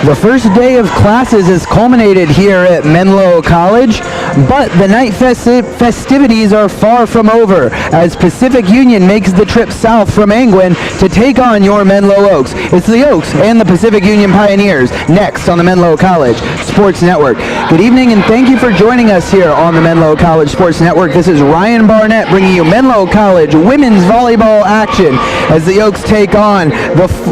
The first day of classes has culminated here at Menlo College, but the night festivities are far from over as Pacific Union makes the trip south from Angwin to take on your Menlo Oaks. It's the Oaks and the Pacific Union Pioneers next on the Menlo College Sports Network. Good evening and thank you for joining us here on the Menlo College Sports Network. This is Ryan Barnett bringing you Menlo College women's volleyball action as the Oaks take on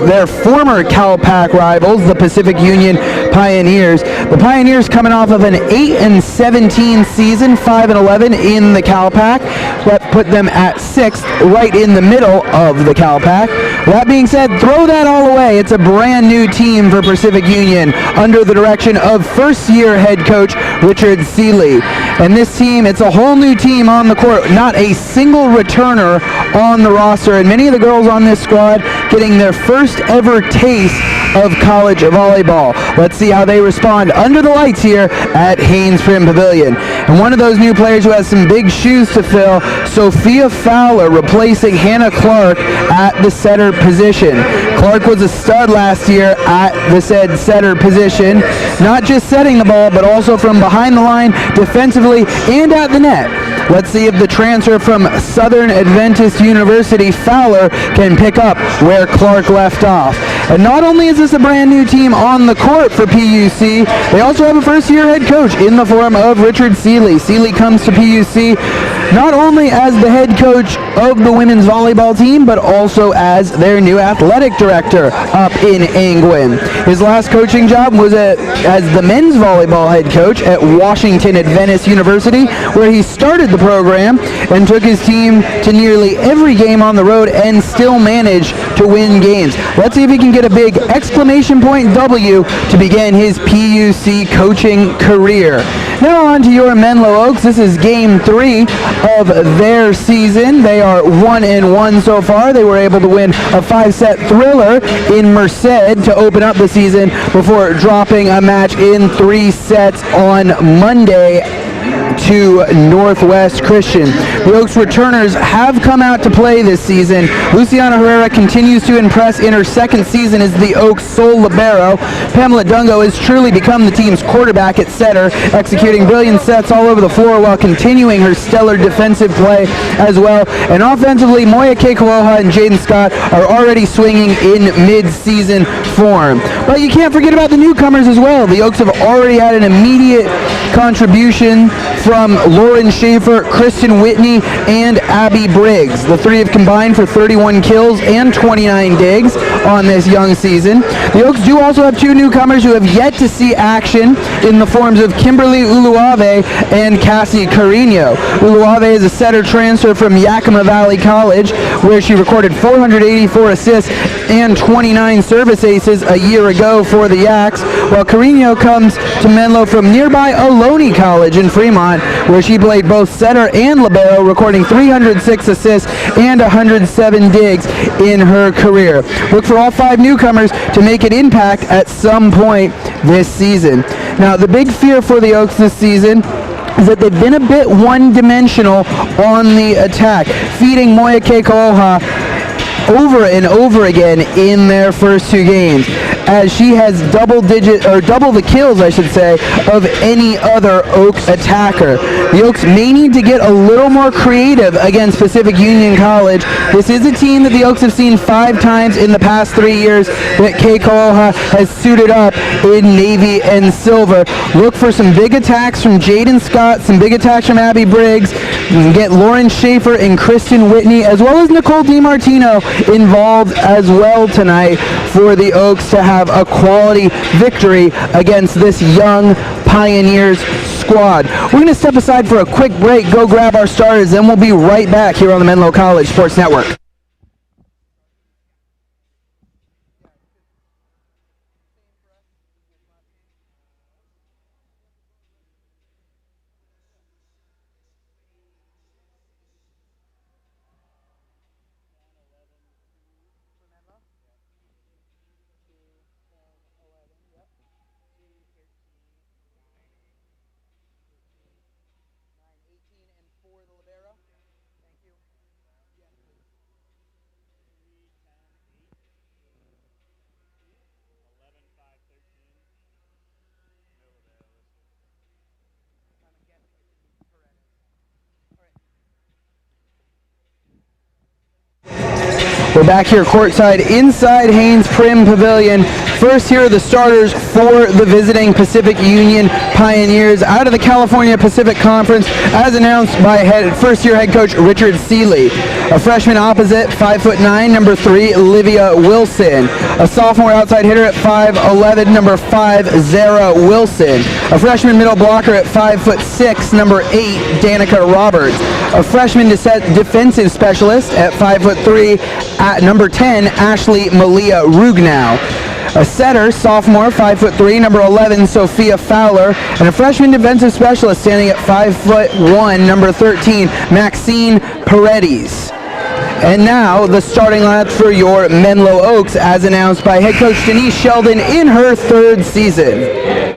their former CalPAC rivals, the Pacific Union Pioneers. The Pioneers coming off of an 8-17 season, 5-11 in the CalPAC. That put them at 6th, right in the middle of the CalPAC. That being said, throw that all away. It's a brand new team for Pacific Union under the direction of first-year head coach Richard Seeley. And this team, it's a whole new team on the court, not a single returner on the roster, and many of the girls on this squad getting their first ever taste of college volleyball. Let's see how they respond under the lights here at Haynes Prim Pavilion. And one of those new players who has some big shoes to fill, Sophia Fowler replacing Hannah Clark at the setter position. Clark was a stud last year at the said setter position, not just setting the ball, but also from behind the line, defensively, and at the net. Let's see if the transfer from Southern Adventist University, Fowler, can pick up where Clark left off. And not only is this a brand new team on the court for PUC, they also have a first-year head coach in the form of Richard Seeley. Seeley comes to PUC not only as the head coach of the women's volleyball team, but also as their new athletic director up in Angwin. His last coaching job was as the men's volleyball head coach at Washington Adventist University, where he started the program and took his team to nearly every game on the road and still managed to win games. Let's see if he can get a big exclamation point W to begin his PUC coaching career. Now on to your Menlo Oaks. This is game 3 of their season. They are 1-1 so far. They were able to win a 5-set thriller in Merced to open up the season before dropping a match in 3 sets on Monday to Northwest Christian. The Oaks returners have come out to play this season. Luciana Herrera continues to impress in her second season as the Oaks' sole libero. Pamela Dungo has truly become the team's quarterback at setter, executing brilliant sets all over the floor while continuing her stellar defensive play as well. And offensively, Moya Keikoha and Jaden Scott are already swinging in mid-season form. But you can't forget about the newcomers as well. The Oaks have already had an immediate contribution from Lauren Schaefer, Kristen Whitney, and Abby Briggs. The three have combined for 31 kills and 29 digs on this young season. The Oaks do also have 2 newcomers who have yet to see action in the forms of Kimberly Uluave and Cassie Carino. Uluave is a setter transfer from Yakima Valley College, where she recorded 484 assists and 29 service aces a year ago for the Yaks, while Carino comes to Menlo from nearby Ohlone College in Fremont, where she played both setter and libero, recording 306 assists and 107 digs in her career. Look for all 5 newcomers to make an impact at some point this season. Now, the big fear for the Oaks this season is that they've been a bit one-dimensional on the attack, feeding Moya Keikoha over and over again in their first 2 games, as she has double the kills, I should say, of any other Oaks attacker. The Oaks may need to get a little more creative against Pacific Union College. This is a team that the Oaks have seen 5 times in the past 3 years that Keikoha has suited up in navy and silver. Look for some big attacks from Jaden Scott, some big attacks from Abby Briggs. You can get Lauren Schaefer and Kristen Whitney, as well as Nicole DiMartino, involved as well tonight for the Oaks to have a quality victory against this young Pioneers squad. We're going to step aside for a quick break, go grab our starters, then we'll be right back here on the Menlo College Sports Network. We're back here courtside inside Haynes Prim Pavilion. First, here are the starters for the visiting Pacific Union Pioneers out of the California Pacific Conference, as announced by first-year head coach Richard Seeley. A freshman opposite, 5'9", number 3, Olivia Wilson. A sophomore outside hitter at 5'11", number 5, Zara Wilson. A freshman middle blocker at 5'6", number 8, Danica Roberts. A freshman defensive specialist at 5'3", at number 10, Ashley Malia Rugnow. A setter, sophomore, 5'3", number 11, Sophia Fowler, and a freshman defensive specialist standing at 5'1", number 13, Maxine Paredes. And now the starting lineup for your Menlo Oaks, as announced by head coach Denise Sheldon in her 3rd season.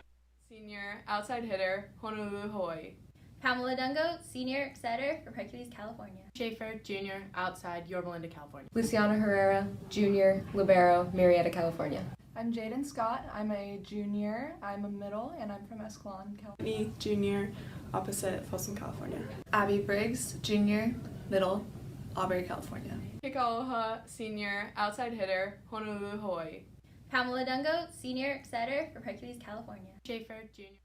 Senior outside hitter, Honolulu, Hawaii. Pamela Dungo, senior setter for Hercules, California. Schaefer, junior, outside, Yorba Linda, California. Luciana Herrera, junior, libero, Marietta, California. I'm Jaden Scott. I'm a junior. I'm a middle, and I'm from Escalon, California. Whitney, junior, opposite, Folsom, California. Abby Briggs, junior, middle, Aubrey, California. Kikaoha, senior, outside hitter, Honolulu, Hawaii. Pamela Dungo, senior setter for Hercules, California. Schaefer, junior.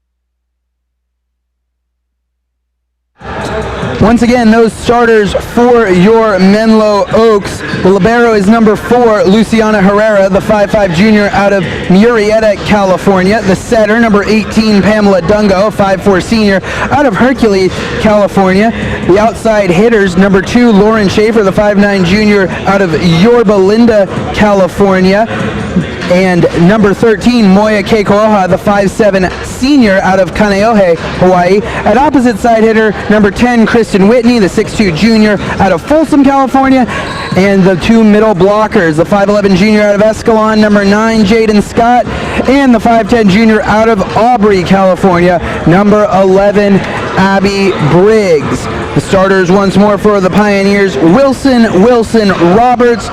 Once again, those starters for your Menlo Oaks. The libero is number 4, Luciana Herrera, the 5'5" junior out of Murrieta, California. The setter, number 18, Pamela Dungo, 5'4" senior out of Hercules, California. The outside hitters, number 2, Lauren Schaefer, the 5'9" junior out of Yorba Linda, California. And number 13, Moya Keikoha, the 5'7" senior out of Kaneohe, Hawaii. At opposite side hitter, number 10, Kristen Whitney, the 6'2" junior out of Folsom, California. And the 2 middle blockers, the 5'11" junior out of Escalon, number 9, Jaden Scott, and the 5'10" junior out of Aubrey, California, number 11, Abby Briggs. The starters once more for the Pioneers, Wilson, Roberts,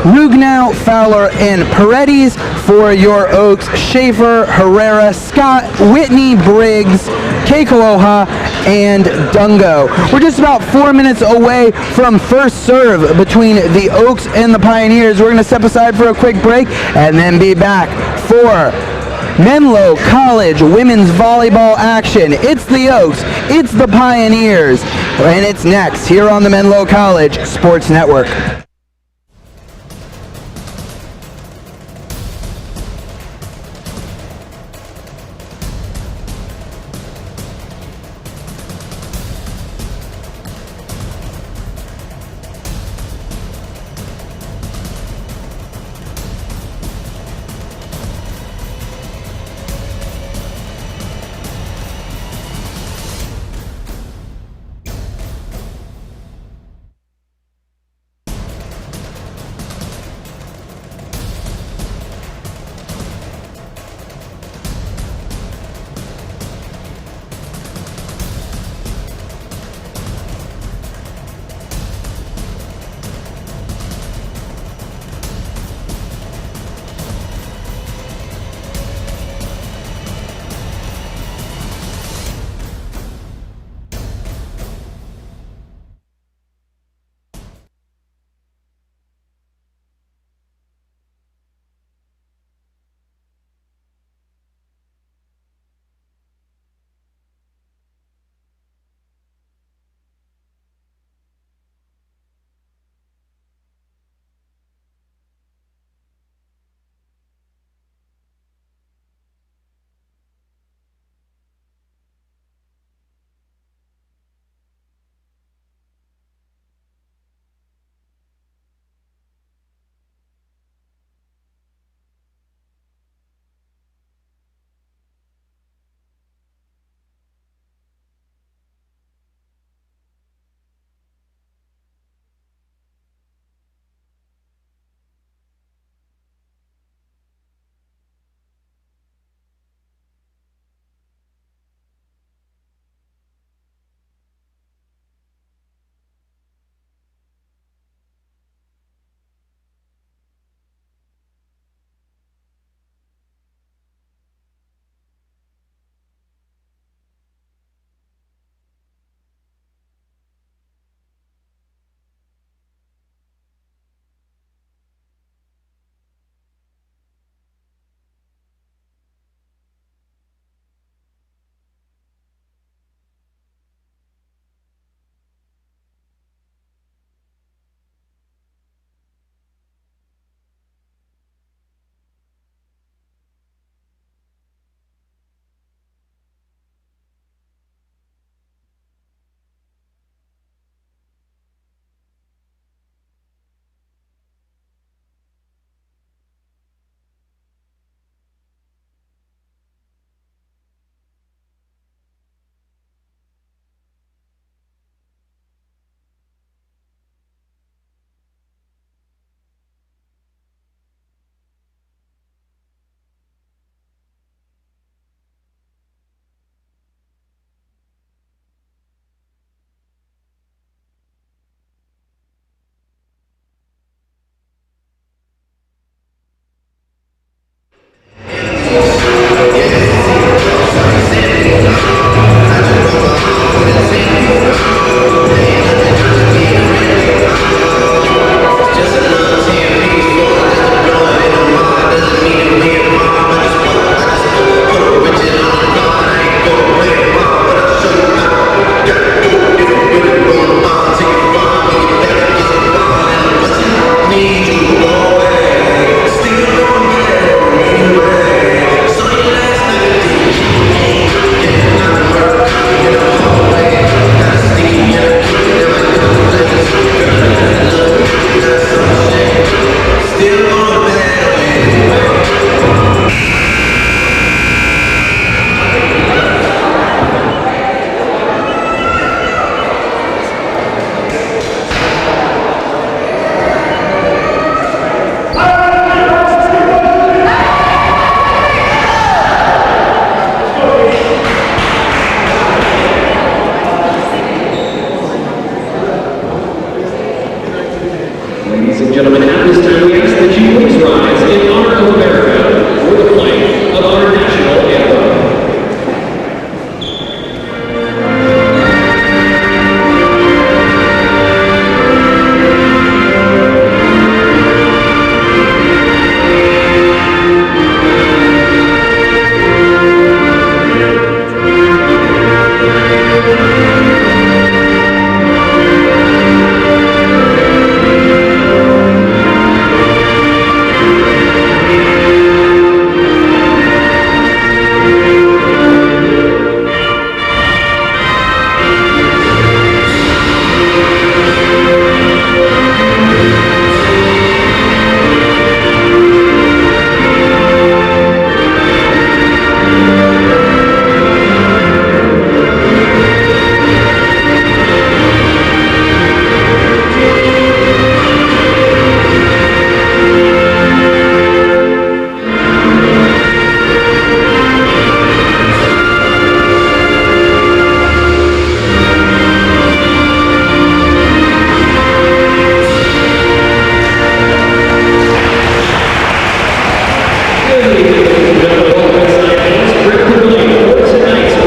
Rugnow, Fowler, and Paredes. For your Oaks, Schaefer, Herrera, Scott, Whitney, Briggs, Keikoha, and Dungo. We're just about 4 minutes away from first serve between the Oaks and the Pioneers. We're going to step aside for a quick break and then be back for Menlo College women's volleyball action. It's the Oaks, it's the Pioneers, and it's next here on the Menlo College Sports Network.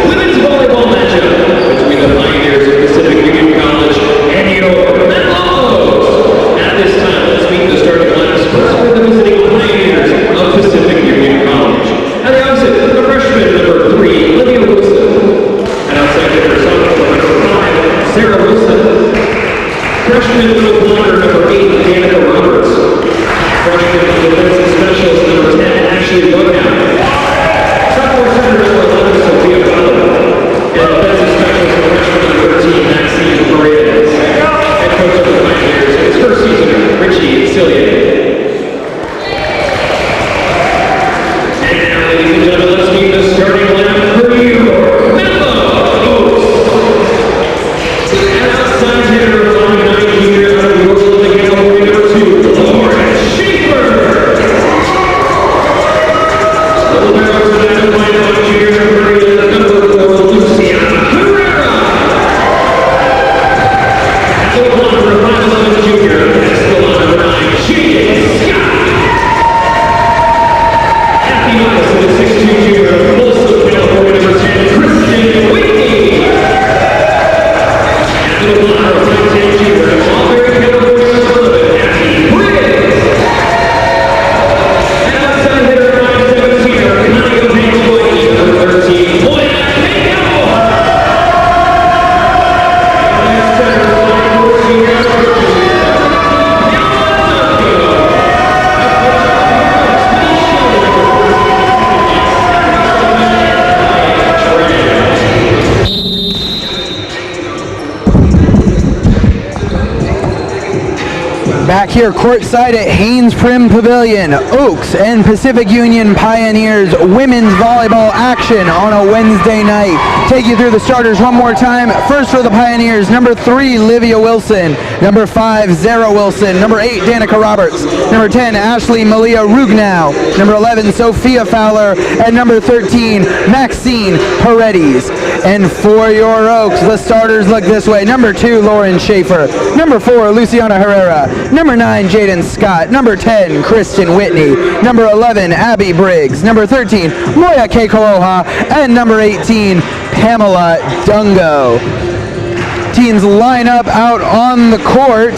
Women's volleyball matchup between the Pioneers of Pacific Union College and your Menlo. At this time, let's meet the starting lineups first for the visiting Pioneers of Pacific Union College. At the opposite, the freshman number 3, Olivia Wilson. And outside hitter, sophomore number 5, Sarah Wilson. Freshman middle blocker number 8, Danica Roberts. Freshman defensive specialist number 10, Ashley Logan. Sophomore center number 11, Sophia Fowler. And defensive specialist freshman number 13, Maxine Paredes. Head coach of the Pioneers, his first season, Richie Cillian. And now, ladies and gentlemen, let's meet the starting lineup for you. Menlo Oaks. And outside hitter, 5'9" junior out of Yorkville, California, number 2, Lauren Schaefer. Little Barrows, 5'9" junior, number 4, Luciana Herrera. Little Blonde, 5'11" junior, Escalon, number 9, Jaden Scott. Happy Miles, 6'2" junior, Folsom, California, number 10, Kristen Whitney. Little Blonde, 5'10" junior, Auburn, California, number 11, Abby Briggs. And outside hitter, 5'17", Connie O'Hanley, number 13, Moya Cato. And center, 5'4" junior, number 2, Back here courtside at Haynes Prim Pavilion, Oaks and Pacific Union Pioneers women's volleyball action on a Wednesday night. Take you through the starters one more time. First for the Pioneers, number 3, Livia Wilson, number 5, Zara Wilson, number 8, Danica Roberts, number 10, Ashley Malia Rugnow, number 11, Sophia Fowler, and number 13, Maxine Paredes. And for your Oaks, the starters look this way. Number 2, Lauren Schaefer, number 4, Luciana Herrera, number 9, Jaden Scott, number 10, Kristen Whitney, number 11, Abby Briggs, number 13, Moya Kekaloha, and number 18, Pamela Dungo. Teams line up out on the court.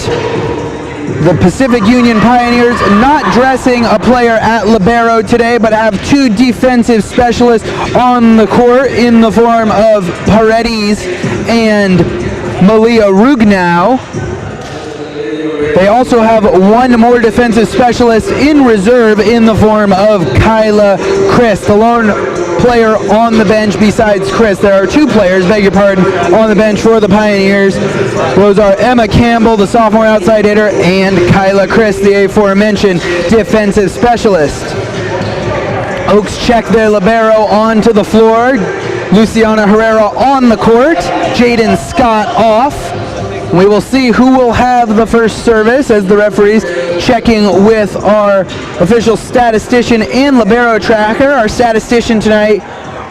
The Pacific Union Pioneers not dressing a player at libero today, but have 2 defensive specialists on the court in the form of Paredes and Malia Rugnow. They also have 1 more defensive specialist in reserve in the form of Kyla Chris, the lone player on the bench besides Chris. There are 2 players, beg your pardon, on the bench for the Pioneers. Those are Emma Campbell, the sophomore outside hitter, and Kyla Chris, the aforementioned defensive specialist. Oaks check their libero onto the floor. Luciana Herrera on the court. Jaden Scott off. We will see who will have the first service as the referees checking with our official statistician and libero tracker. Our statistician tonight,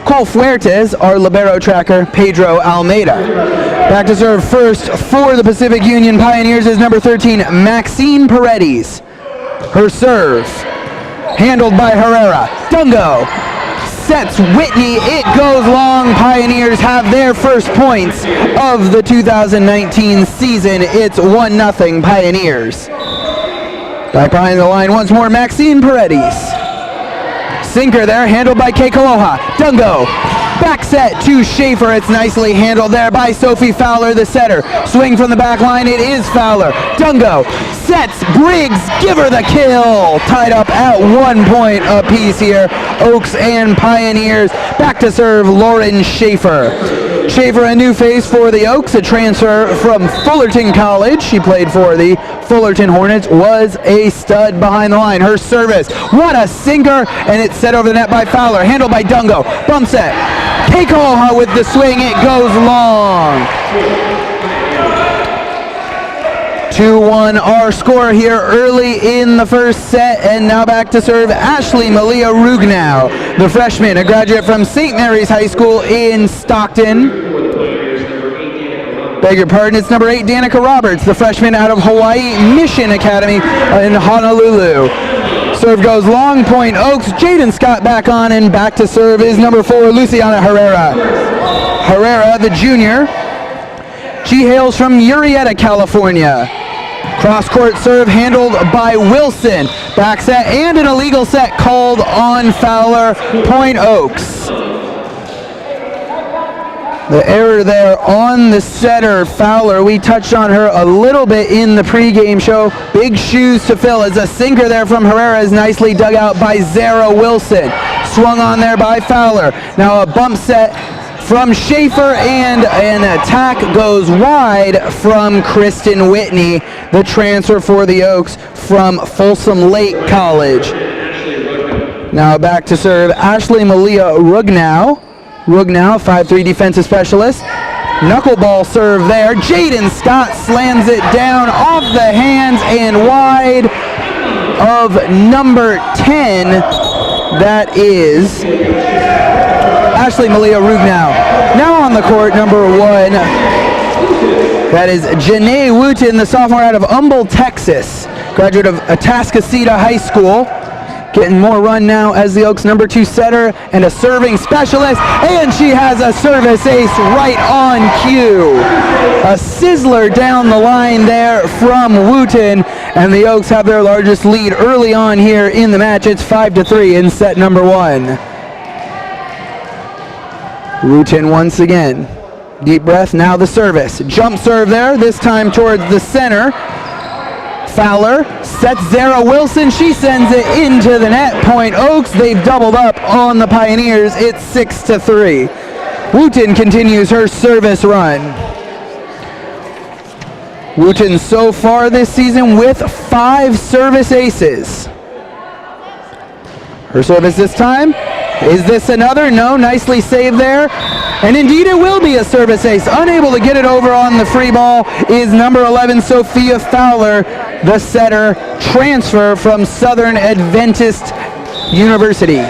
Cole Fuertes, our libero tracker, Pedro Almeida. Back to serve first for the Pacific Union Pioneers is number 13, Maxine Paredes. Her serve, handled by Herrera. Dungo sets Whitney, it goes long. Pioneers have their first points of the 2019 season. It's 1-0 Pioneers. Back behind the line once more, Maxine Paredes. Sinker there, handled by Kekaloha. Dungo, back set to Schaefer. It's nicely handled there by Sophie Fowler, the setter. Swing from the back line, it is Fowler. Dungo sets Briggs, give her the kill. Tied up at 1 point apiece here, Oaks and Pioneers. Back to serve Lauren Schaefer. Schaefer, a new face for the Oaks, a transfer from Fullerton College. She played for the Fullerton Hornets, was a stud behind the line. Her service, what a sinker, and it's set over the net by Fowler, handled by Dungo. Bump set, Kekaloha with the swing, it goes long. 2-1 our score here early in the first set, and now back to serve Ashley Malia Rugnow, the freshman, a graduate from St. Mary's High School in Stockton. Beg your pardon, it's number 8, Danica Roberts, the freshman out of Hawaii Mission Academy in Honolulu. Serve goes long, point Oaks. Jaden Scott back on, and back to serve is number 4, Luciana Herrera. Herrera, the junior. She hails from Murrieta, California. Cross-court serve handled by Wilson. Back set and an illegal set called on Fowler. Point Oaks. The error there on the setter, Fowler. We touched on her a little bit in the pregame show. Big shoes to fill as a sinker there from Herrera is nicely dug out by Zara Wilson. Swung on there by Fowler. Now a bump set from Schaefer, and an attack goes wide from Kristen Whitney, the transfer for the Oaks from Folsom Lake College. Now back to serve, Ashley Malia Rugnow. Rugnow, 5'3" defensive specialist. Knuckleball serve there. Jaden Scott slams it down off the hands and wide of number 10. That is Ashley Malia Rugnow. Now on the court, number 1. That is Janae Wooten, the sophomore out of Humble, Texas. Graduate of Atascocita High School. Getting more run now as the Oaks number 2 setter and a serving specialist, and she has a service ace right on cue. A sizzler down the line there from Wooten, and the Oaks have their largest lead early on here in the match. It's 5-3 in set number 1. Wooten once again. Deep breath, now the service. Jump serve there, this time towards the center. Fowler sets Zara Wilson. She sends it into the net. Point Oaks. They've doubled up on the Pioneers. It's 6-3. Wooten continues her service run. Wooten so far this season with 5 service aces. Her service this time. Is this another? No. Nicely saved there. And indeed it will be a service ace. Unable to get it over on the free ball is number 11, Sophia Fowler, the setter, transfer from Southern Adventist University.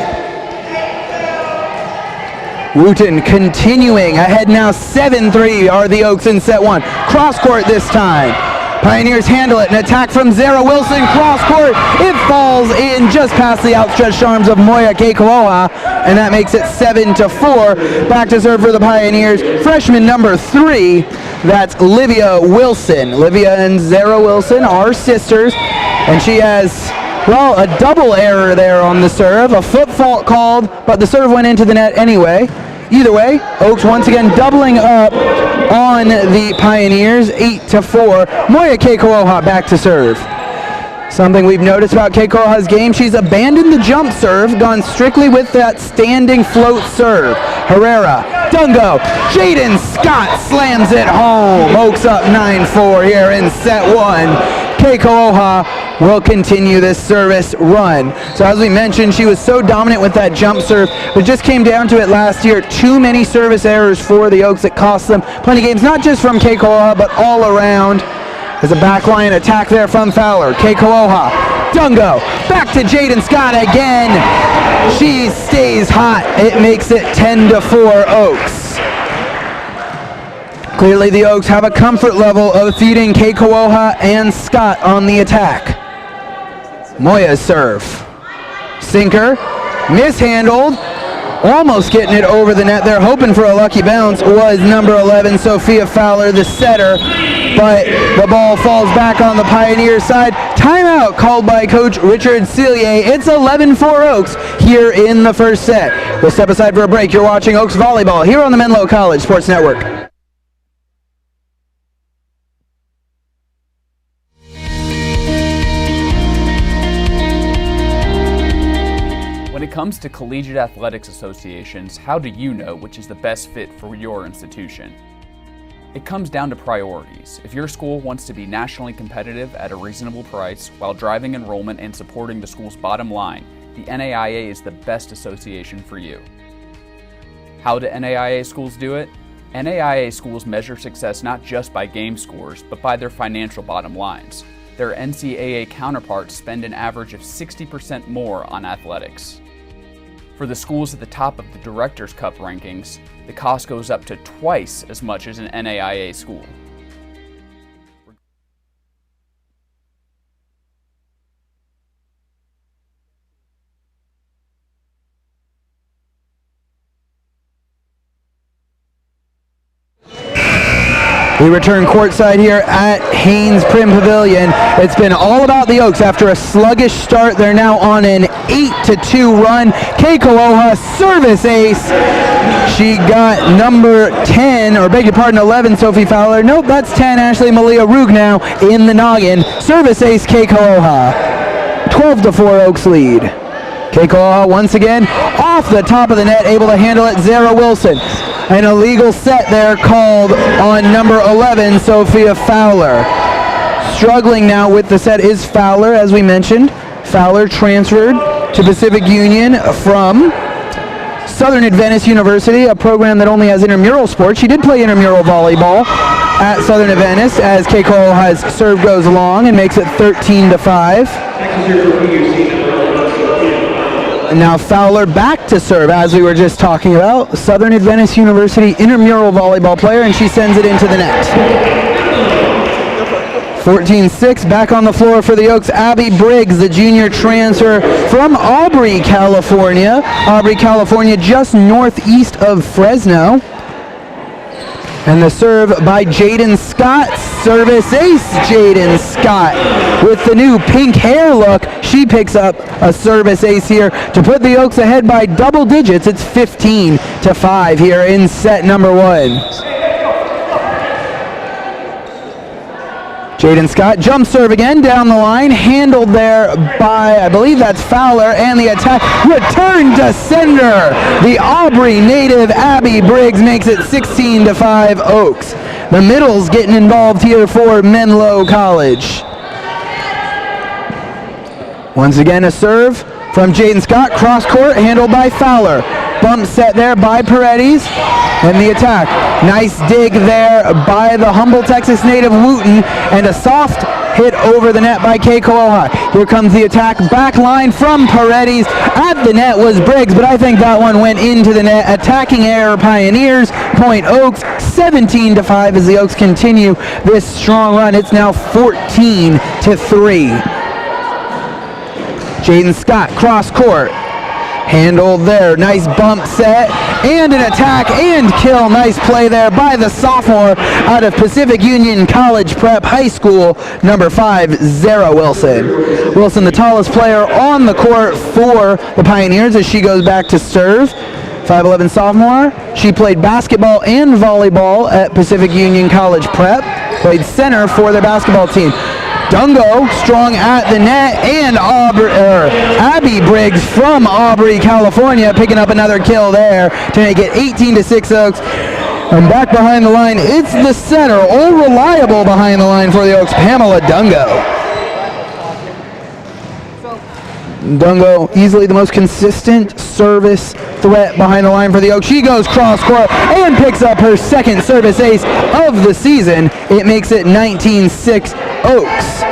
Wooten continuing ahead now. 7-3 are the Oaks in set 1. Cross court this time. Pioneers handle it. An attack from Zara Wilson. Cross court. It falls in just past the outstretched arms of Moya Keikoa, and that makes it 7-4. Back to serve for the Pioneers. Freshman number 3. That's Livia Wilson. Livia and Zara Wilson are sisters, and she has, well, a double error there on the serve. A foot fault called, but the serve went into the net anyway. Either way, Oaks once again doubling up on the Pioneers, 8-4. Moya Keikoa back to serve. Something we've noticed about Keikoa's game, she's abandoned the jump serve, gone strictly with that standing float serve. Herrera, Dungo, Jaden Scott slams it home. Oaks up 9-4 here in set 1. Keikoa will continue this service run. So as we mentioned, she was so dominant with that jump serve, but just came down to it last year. Too many service errors for the Oaks that cost them plenty of games, not just from Keikoa, but all around. There's a backline attack there from Fowler. Keikoa, Dungo, back to Jaden Scott again. She stays hot. It makes it 10-4 Oaks. Clearly the Oaks have a comfort level of feeding Keikoa and Scott on the attack. Moya's serve. Sinker, mishandled, almost getting it over the net there, hoping for a lucky bounce, was number 11, Sophia Fowler, the setter, but the ball falls back on the Pioneer side. Timeout called by Coach Richard Cillier. It's 11-4 Oaks here in the first set. We'll step aside for a break. You're watching Oaks Volleyball here on the Menlo College Sports Network. When it comes to collegiate athletics associations, how do you know which is the best fit for your institution? It comes down to priorities. If your school wants to be nationally competitive at a reasonable price while driving enrollment and supporting the school's bottom line, the NAIA is the best association for you. How do NAIA schools do it? NAIA schools measure success not just by game scores, but by their financial bottom lines. Their NCAA counterparts spend an average of 60% more on athletics. For the schools at the top of the Directors' Cup rankings, the cost goes up to twice as much as an NAIA school. We return courtside here at Haynes Prim Pavilion. It's been all about the Oaks. After a sluggish start, they're now on an 8-2 run. Keiko'oha service ace. She got number 10, or beg your pardon, 11, Sophie Fowler. Nope, that's 10, Ashley Malia Rugnow in the noggin. Service ace, Keiko'oha. 12-4 Oaks lead. Keiko'oha once again off the top of the net, able to handle it. Zara Wilson. An illegal set there called on number 11, Sophia Fowler. Struggling now with the set is Fowler, as we mentioned. Fowler transferred to Pacific Union from Southern Adventist University, a program that only has intramural sports. She did play intramural volleyball at Southern Adventist as Keiko'oha's serve goes long and makes it 13-5. And now Fowler back to serve, as we were just talking about. Southern Adventist University intramural volleyball player, and she sends it into the net. 14-6, back on the floor for the Oaks. Abby Briggs, the junior transfer from Aubrey, California. Aubrey, California, just northeast of Fresno. And the serve by Jaden Scott. Service ace, Jaden Scott. With the new pink hair look, she picks up a service ace here to put the Oaks ahead by double digits. It's 15-5 here in set number 1. Jaden Scott, jump serve again down the line, handled there by, I believe that's Fowler, and the attack, return to sender. The Aubrey native Abby Briggs makes it 16-5 Oaks. The middle's getting involved here for Menlo College. Once again a serve from Jaden Scott, cross court, handled by Fowler. Bump set there by Paredes, and the attack. Nice dig there by the humble Texas native Wooten, and a soft hit over the net by Keiko'oha. Here comes the attack, back line from Paredes. At the net was Briggs, but I think that one went into the net. Attacking error Pioneers, point Oaks, 17-5 as the Oaks continue this strong run. It's now 14-3. Jaden Scott, cross court. Handled there, nice bump set, and an attack and kill. Nice play there by the sophomore out of Pacific Union College Prep High School, number 5, Zara Wilson. Wilson, the tallest player on the court for the Pioneers as she goes back to serve. 5'11" sophomore. She played basketball and volleyball at Pacific Union College Prep. Played center for their basketball team. Dungo, strong at the net, and Abby Briggs from Aubrey, California, picking up another kill there to make it 18-6 Oaks. And back behind the line, it's the center, all reliable behind the line for the Oaks, Pamela Dungo. Dungo, easily the most consistent service threat behind the line for the Oaks. She goes cross court and picks up her second service ace of the season. It makes it 19-6 Oaks.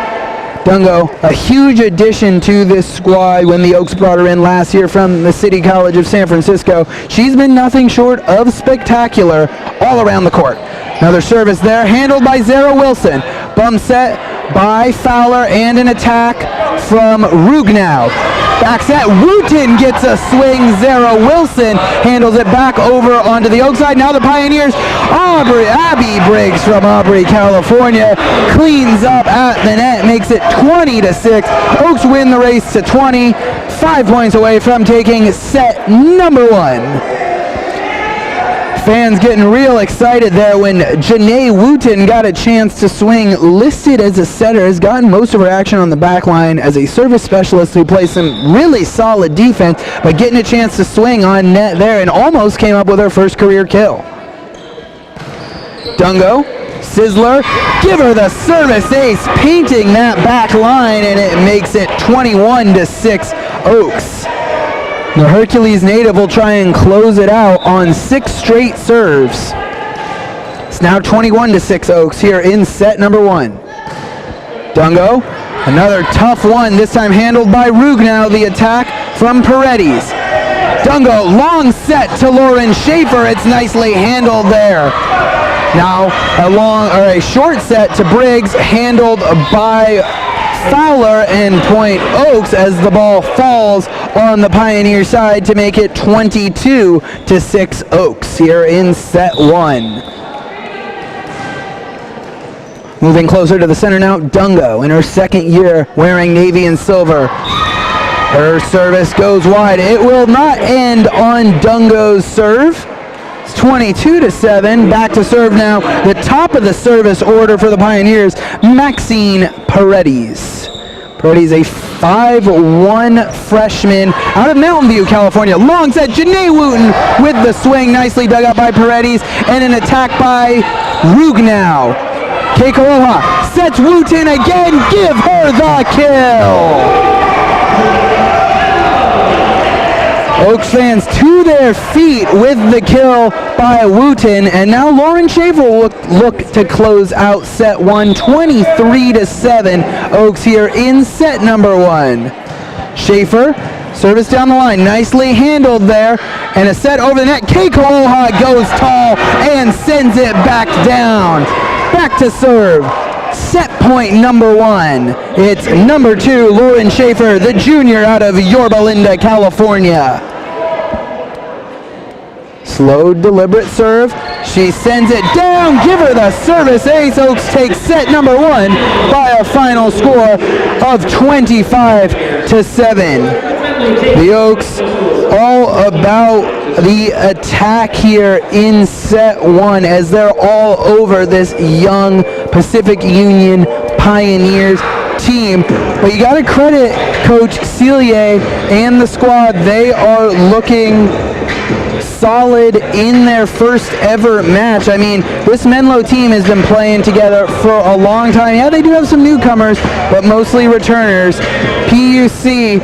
Dungo, a huge addition to this squad when the Oaks brought her in last year from the City College of San Francisco. She's been nothing short of spectacular all around the court. Another service there, handled by Zara Wilson. Bump set by Fowler and an attack from Rugnow. Back set, Wooten gets a swing. Zara Wilson handles it back over onto the Oak side. Now the Pioneers, Abby Briggs from Aubrey, California, cleans up at the net, makes it 20-6. Oaks win the race to 20, 5 points away from taking set number 1. Fans getting real excited there when Janae Wooten got a chance to swing. Listed as a setter, has gotten most of her action on the back line as a service specialist who plays some really solid defense, but getting a chance to swing on net there and almost came up with her first career kill. Dungo, Sizzler, give her the service ace, painting that back line, and it makes it 21-6 Oaks. The Hercules native will try and close it out on 6 straight serves. It's now 21-6 Oaks here in set number 1. Dungo, another tough one, this time handled by Rugnow. The attack from Paredes. Dungo, long set to Lauren Schaefer. It's nicely handled there. Now a short set to Briggs, handled by Fowler, and point Oaks as the ball falls on the Pioneer side to make it 22-6 Oaks here in set 1. Moving closer to the center now, Dungo in her second year wearing navy and silver. Her service goes wide. It will not end on Dungo's serve. It's 22-7. Back to serve now. The top of the service order for the Pioneers, Maxine Paredes. Paredes, a 5'1" freshman out of Mountain View, California. Long set, Janae Wooten with the swing. Nicely dug up by Paredes, and an attack by Rugnow. Keiko Oha sets Wooten again. Give her the kill. Oaks fans to their feet with the kill by Wooten, and now Lauren Schaefer will look to close out set one, 23-7. Oaks here in set number one. Schaefer, service down the line, nicely handled there, and a set over the net. Keiko Oha goes tall and sends it back down. Back to serve. Set point number one. It's number two, Lauren Schaefer, the junior out of Yorba Linda, California. Slow, deliberate serve. She sends it down. Give her the service ace. Oaks takes set number one by a final score of 25-7. The Oaks all about the attack here in set one as they're all over this young Pacific Union Pioneers team. But you got to credit Coach Celier and the squad. They are looking solid in their first ever match. I mean, this Menlo team has been playing together for a long time. Yeah, they do have some newcomers, but mostly returners. PUC,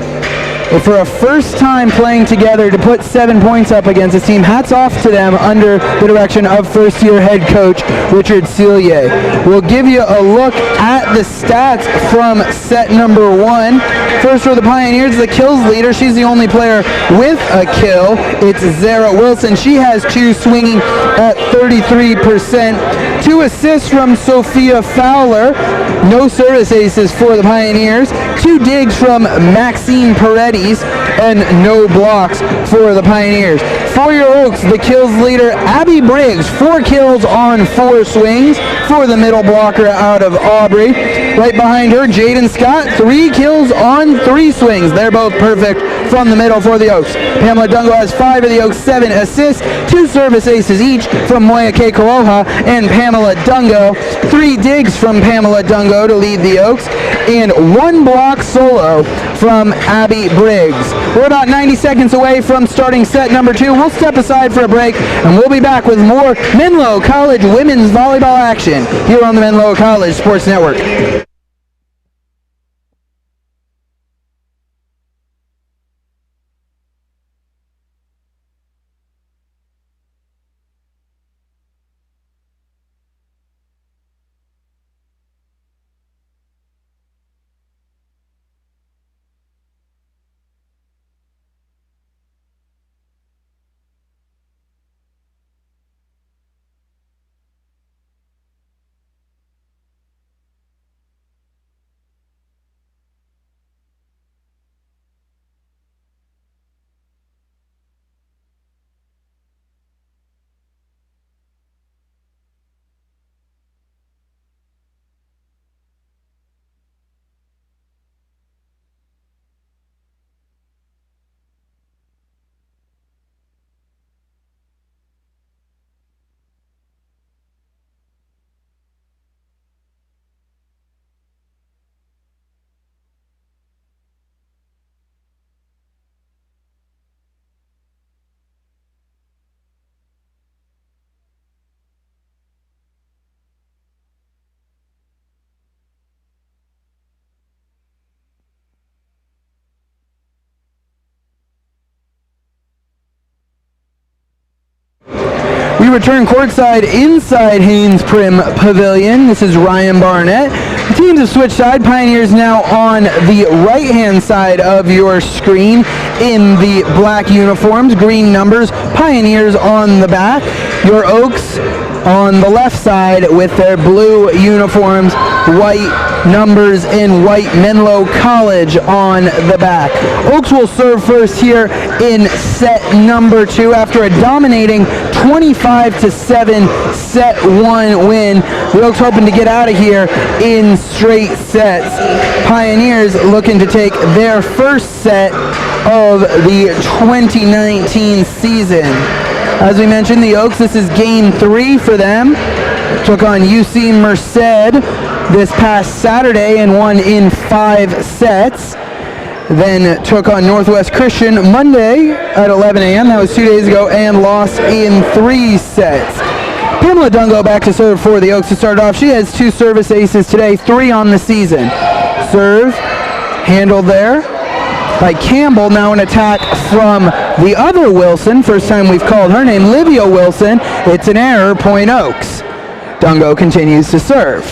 for a first time playing together to put 7 points up against this team, hats off to them under the direction of first-year head coach Richard Celier. We'll give you a look at the stats from set number one. First for the Pioneers, the kills leader. She's the only player with a kill. It's Zara Wilson. She has two, swinging at 33%. 2 assists from Sophia Fowler. No service aces for the Pioneers. 2 digs from Maxine Paredes, and no blocks for the Pioneers. For your Oaks, the kills leader, Abby Briggs, 4 kills on 4 swings for the middle blocker out of Aubrey. Right behind her, Jaden Scott, 3 kills on 3 swings. They're both perfect from the middle for the Oaks. Pamela Dungo has 5 of the Oaks' 7 assists, 2 service aces each from Moya Keiko Oha and Pamela Dungo. 3 digs from Pamela Dungo to lead the Oaks, and 1 block solo from Abby Briggs. We're about 90 seconds away from starting set number 2. We'll step aside for a break, and we'll be back with more Menlo College women's volleyball action here on the Menlo College Sports Network. We return courtside inside Haynes Prim Pavilion. This is Ryan Barnett. The teams have switched side. Pioneers now on the right-hand side of your screen in the black uniforms, green numbers. Pioneers on the back. Your Oaks on the left side with their blue uniforms, white numbers, and white Menlo College on the back. Oaks will serve first here in set number 2 after a dominating 25-7 set one win. The Oaks hoping to get out of here in straight sets. Pioneers looking to take their first set of the 2019 season. As we mentioned, the Oaks, this is game 3 for them. Took on UC Merced this past Saturday and won in 5 sets. Then took on Northwest Christian Monday at 11 a.m. That was 2 days ago, and lost in 3 sets. Pamela Dungo back to serve for the Oaks to start off. She has 2 service aces today, 3 on the season. Serve handled there by Campbell. Now an attack from the other Wilson. First time we've called her name, Livia Wilson. It's an error, point Oaks. Dungo continues to serve.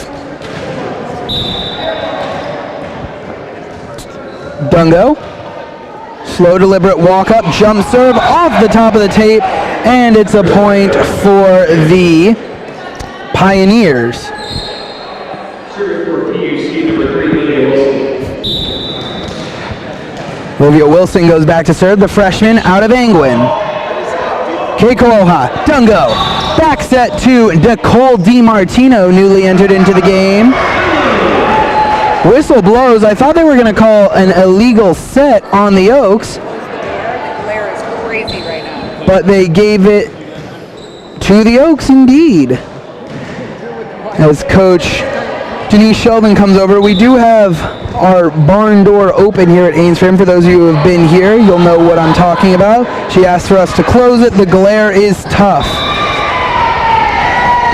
Dungo, slow deliberate walk up, jump serve off the top of the tape, and it's a point for the Pioneers. Serve for PUC number 3, Livia Wilson. Livia Wilson goes back to serve, the freshman out of Angwin. Keiko Oha, Dungo, back set to Nicole DiMartino, newly entered into the game. Whistle blows. I thought they were going to call an illegal set on the Oaks. The glare is crazy right now. But they gave it to the Oaks indeed. As Coach Denise Sheldon comes over, we do have our barn door open here at Ainsfrim. For those of you who have been here, you'll know what I'm talking about. She asked for us to close it. The glare is tough.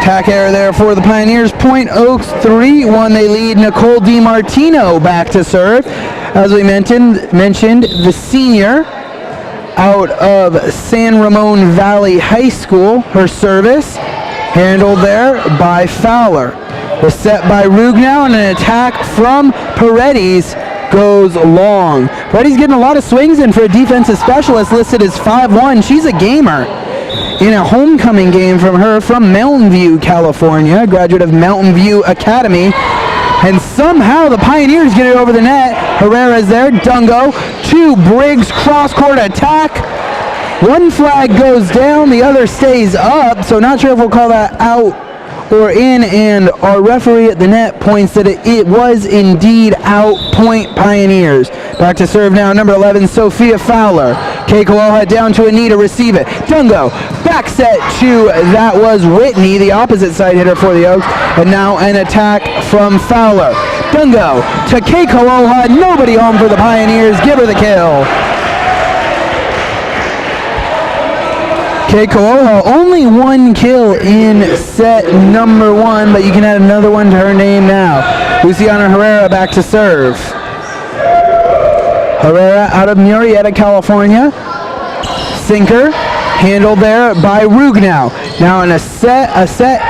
Attack error there for the Pioneers. Point Oaks 3-1. They lead. Nicole DiMartino back to serve. As we mentioned, the senior out of San Ramon Valley High School. Her service handled there by Fowler. The set by Rugnow, and an attack from Paredes goes long. Paredes getting a lot of swings in for a defensive specialist listed as 5'1". She's a gamer. In a homecoming game from her from Mountain View, California, graduate of Mountain View Academy. And somehow the Pioneers get it over the net. Herrera's there, Dungo, to Briggs, cross-court attack. One flag goes down, the other stays up, so not sure if we'll call that out or in, and our referee at the net points that it was indeed out, point Pioneers. Back to serve now, number 11, Sophia Fowler. Keiko Oha down to Anita, receive it. Dungo, back set to, that was Whitney, the opposite side hitter for the Oaks, and now an attack from Fowler. Dungo to Keiko Oha, nobody home for the Pioneers, give her the kill. Keiko Oha, only 1 kill in set number 1, but you can add another one to her name now. Luciana Herrera back to serve. Herrera out of Murrieta, California. Sinker, handled there by Rugnow. Now in a set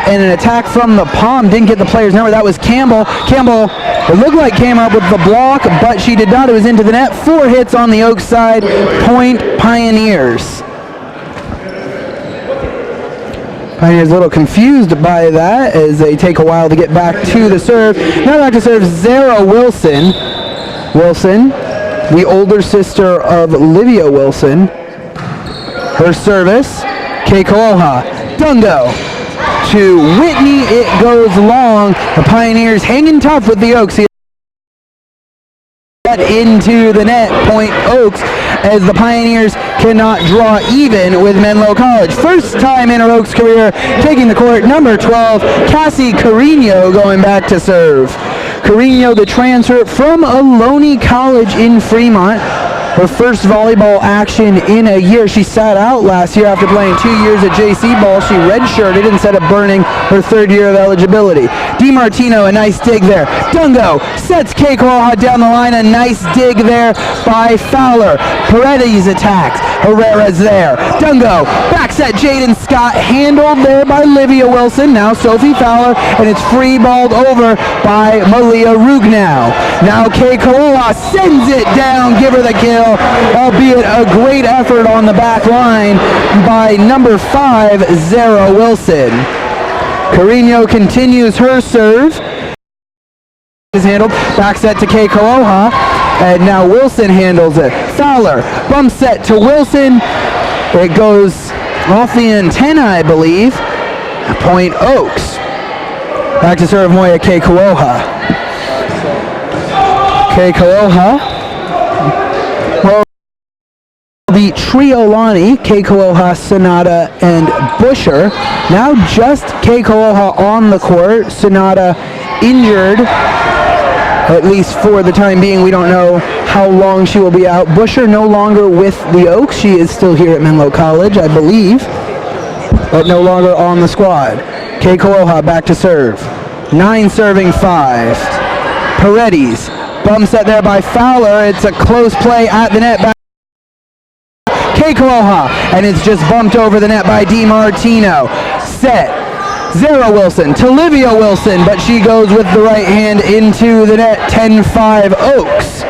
and an attack from the palm. Didn't get the player's number. That was Campbell. Campbell, it looked like came up with the block, but she did not. It was into the net. 4 hits on the Oaks side. Point Pioneers. Pioneers a little confused by that as they take a while to get back to the serve. Now back to serve Zara Wilson. Wilson, the older sister of Livia Wilson. Her service, Keiko Oha. Dungo to Whitney. It goes long. The Pioneers hanging tough with the Oaks. Into the net, point Oaks, as the Pioneers cannot draw even with Menlo College. First time in her Oaks career taking the court, number 12, Cassie Carino going back to serve. Carino, the transfer from Ohlone College in Fremont. Her first volleyball action in a year. She sat out last year after playing 2 years at JC ball. She redshirted instead of burning her 3rd year of eligibility. DiMartino, a nice dig there. Dungo sets Keiko Oha down the line. A nice dig there by Fowler. Paredes attacks. Herrera's there. Dungo, back set Jaden Scott, handled there by Livia Wilson. Now Sophie Fowler, and it's free balled over by Malia Rugnow. Now Keiko Oha sends it down, give her the kill, albeit a great effort on the back line by number 5, Zara Wilson. Carino continues her serve. Is handled, back set to Keiko Oha, and now Wilson handles it. Fowler, bump set to Wilson. It goes off the antenna, I believe. Point Oaks. Back to serve Moya Keiko'oha. Keiko'oha will beat Triolani, Keiko'oha, Sonata, and Busher. Now just Keiko'oha on the court. Sonata injured, at least for the time being. We don't know how long she will be out. Busher no longer with the Oaks. She is still here at Menlo College, I believe, but no longer on the squad. Keiko'oha back to serve. 9 serving 5. Paredes. Bum set there by Fowler. It's a close play at the net. Back Keiko'oha, and it's just bumped over the net by DiMartino. Set. Zara Wilson to Livia Wilson, but she goes with the right hand into the net. 10-5 Oaks.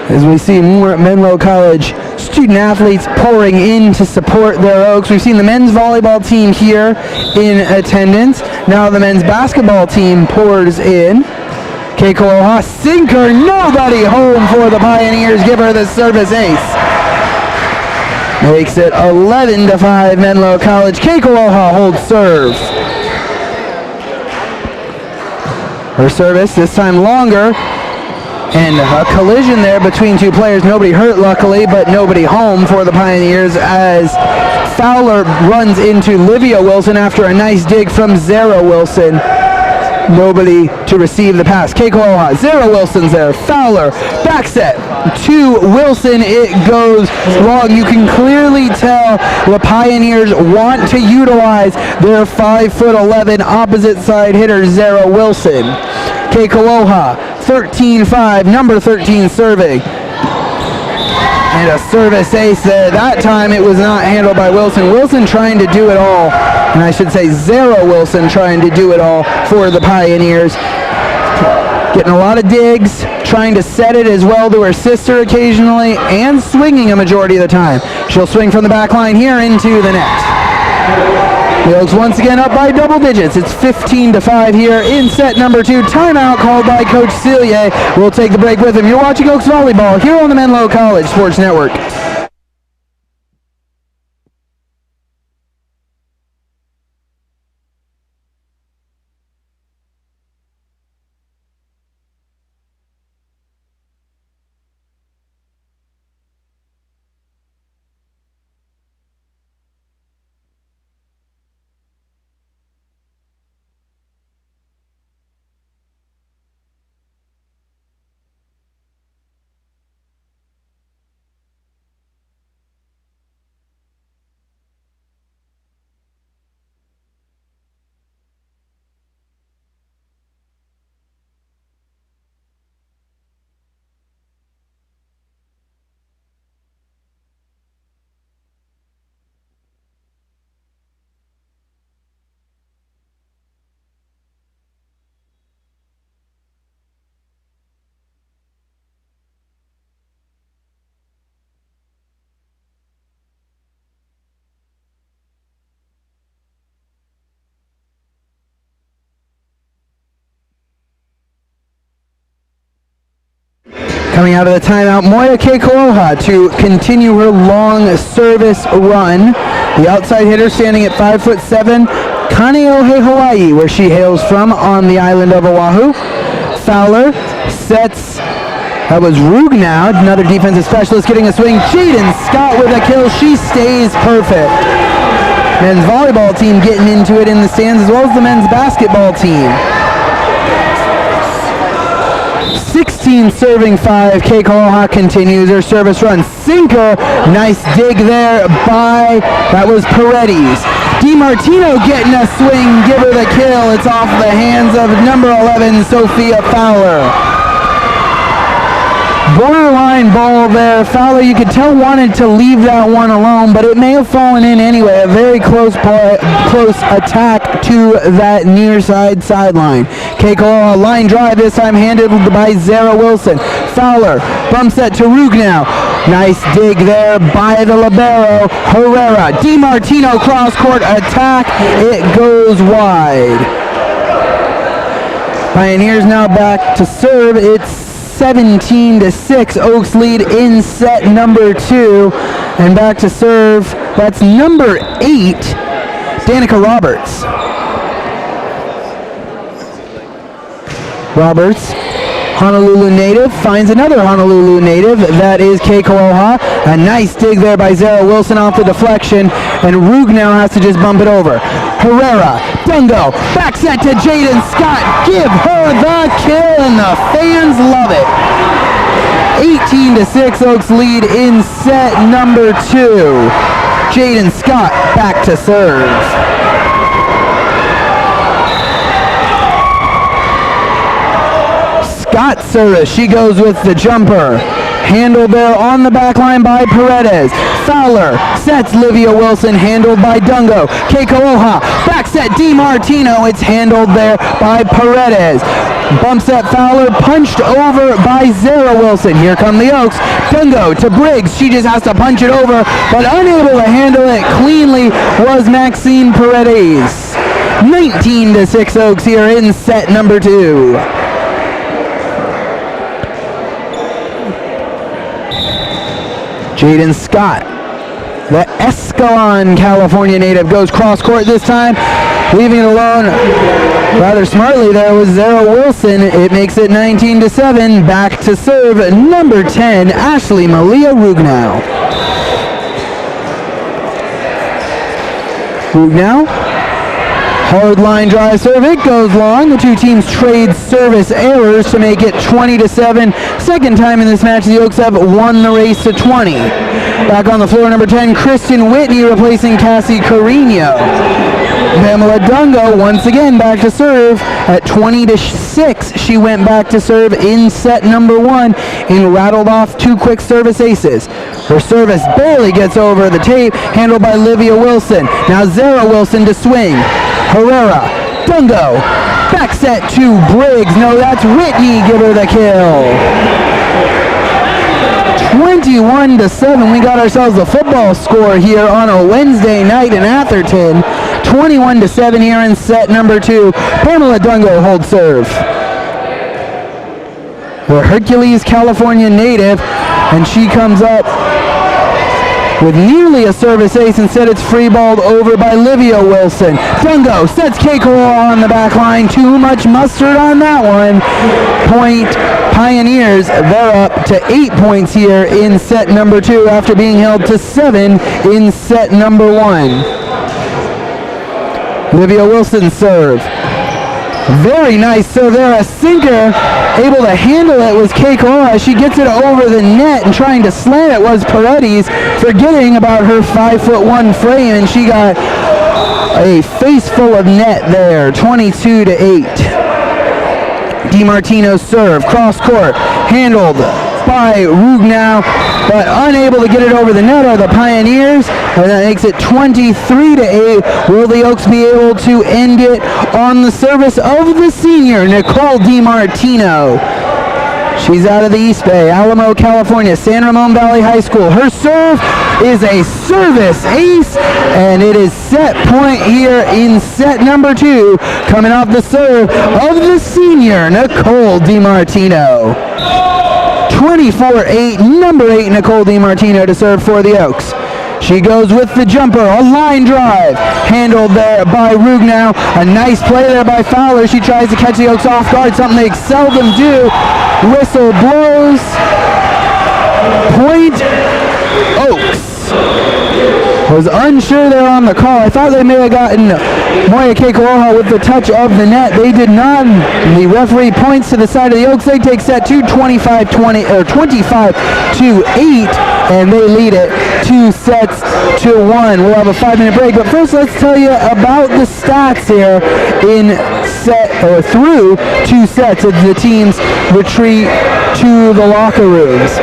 As we see more Menlo College student athletes pouring in to support their Oaks. We've seen the men's volleyball team here in attendance. Now the men's basketball team pours in. Keiko'oha, sinker, nobody home for the Pioneers. Give her the service ace. Makes it 11-5 Menlo College. Keiko'oha holds serve. Her service, this time longer. And a collision there between two players. Nobody hurt, luckily, but nobody home for the Pioneers as Fowler runs into Livia Wilson after a nice dig from Zara Wilson. Nobody to receive the pass. Keiko'oha, Zara Wilson's there. Fowler, back set to Wilson. It goes long. You can clearly tell the Pioneers want to utilize their 5'11" opposite side hitter, Zara Wilson. Keiko'oha, 13-5, number 13 serving. And a service ace there. That time it was not handled by Wilson. Wilson trying to do it all. And I should say Zara Wilson trying to do it all for the Pioneers. Getting a lot of digs, trying to set it as well to her sister occasionally, and swinging a majority of the time. She'll swing from the back line here into the net. The Oaks once again up by double digits. It's 15-5 here in set number 2. Timeout called by Coach Cillier. We'll take the break with him. You're watching Oaks Volleyball here on the Menlo College Sports Network. Coming out of the timeout, Moya Keiko'oha to continue her long service run. The outside hitter standing at 5'7", Kaneohe, Hawaii, where she hails from on the island of Oahu. Fowler sets, that was Rugnow, another defensive specialist getting a swing. Jaden Scott with a kill, she stays perfect. Men's volleyball team getting into it in the stands as well as the men's basketball team. 16 serving 5. Keiko'oha continues her service run. Sinker, nice dig there by, that was Paredes. DiMartino getting a swing, give her the kill. It's off the hands of number 11, Sophia Fowler. Borderline ball there. Fowler, you could tell, wanted to leave that one alone, but it may have fallen in anyway. A very close attack to that near side sideline. Keiko'oha line drive, this time handled by Zara Wilson. Fowler bumps that to Rugnow. Nice dig there by the libero, Herrera. DiMartino cross court attack. It goes wide. Pioneers now back to serve. It's 17-6. Oaks lead in set number 2. And back to serve That's number 8, Danica Roberts. Roberts, Honolulu native, finds another Honolulu native. That is Keiko Oha. A nice dig there by Zara Wilson off the deflection, and Rug now has to just bump it over. Herrera, Dungo, back set to Jaden Scott. Give her the kill, and the fans love it. 18-6, Oaks lead in set number 2. Jaden Scott back to serve. Scott service, she goes with the jumper. Handled there on the back line by Paredes. Fowler sets Livia Wilson, handled by Dungo. Keiko Oha, back set DiMartino, it's handled there by Paredes. Bump set Fowler, punched over by Zara Wilson. Here come the Oaks. Dungo to Briggs, she just has to punch it over, but unable to handle it cleanly was Maxine Paredes. 19-6 Oaks here in set number 2. Jaden Scott, the Escalon, California native, goes cross court this time, leaving it alone rather smartly there was Zara Wilson. It makes it 19-7. Back to serve number 10, Ashley Malia Rugnow. Rugnow, hard line drive serve, it goes long. The two teams trade service errors to make it 20-7. Second time in this match the Oaks have won the race to 20. Back on the floor, number 10, Kristen Whitney replacing Cassie Carino. Pamela Dungo once again back to serve at 20-6. She went back to serve in set number 1 and rattled off 2 quick service aces. Her service barely gets over the tape, handled by Livia Wilson. Now Zara Wilson to swing. Herrera, Dungo, back set to Briggs. No, that's Whitney, give her the kill. 21-7, we got ourselves a football score here on a Wednesday night in Atherton. 21-7 here in set number 2. Pamela Dungo holds serve. The Hercules, California native, and she comes up with nearly a service ace. Instead it's free balled over by Livia Wilson. Dungo sets Keiko on the back line. Too much mustard on that one. Point Pioneers, they're up to 8 points here in set number 2 after being held to 7 in set number 1. Livia Wilson serve. Very nice serve there, a sinker. Able to handle it was Keiko as she gets it over the net, and trying to slam it was Paredes, forgetting about her 5'1" frame, and she got a face full of net there. 22-8. DiMartino serve, cross court, handled by Rugnow, but unable to get it over the net are the Pioneers, and that makes it 23-8. Will the Oaks be able to end it on the service of the senior, Nicole DiMartino? She's out of the East Bay, Alamo, California, San Ramon Valley High School. Her serve is a service ace, and it is set point here in set number 2, coming off the serve of the senior, Nicole DiMartino. 24-8, number 8, Nicole DiMartino to serve for the Oaks. She goes with the jumper, a line drive, handled there by Rugnow. A nice play there by Fowler. She tries to catch the Oaks off guard, something they seldom do. Whistle blows. Point Oaks. Was unsure there on the call. I thought they may have gotten Moya Keiko'oha with the touch of the net. They did not. The referee points to the side of the Oaks. They take set 2, 25-20 or 25-8, and they lead it 2-1. We'll have a 5-minute break, but first let's tell you about the stats here in set or through 2 sets as the teams retreat to the locker rooms.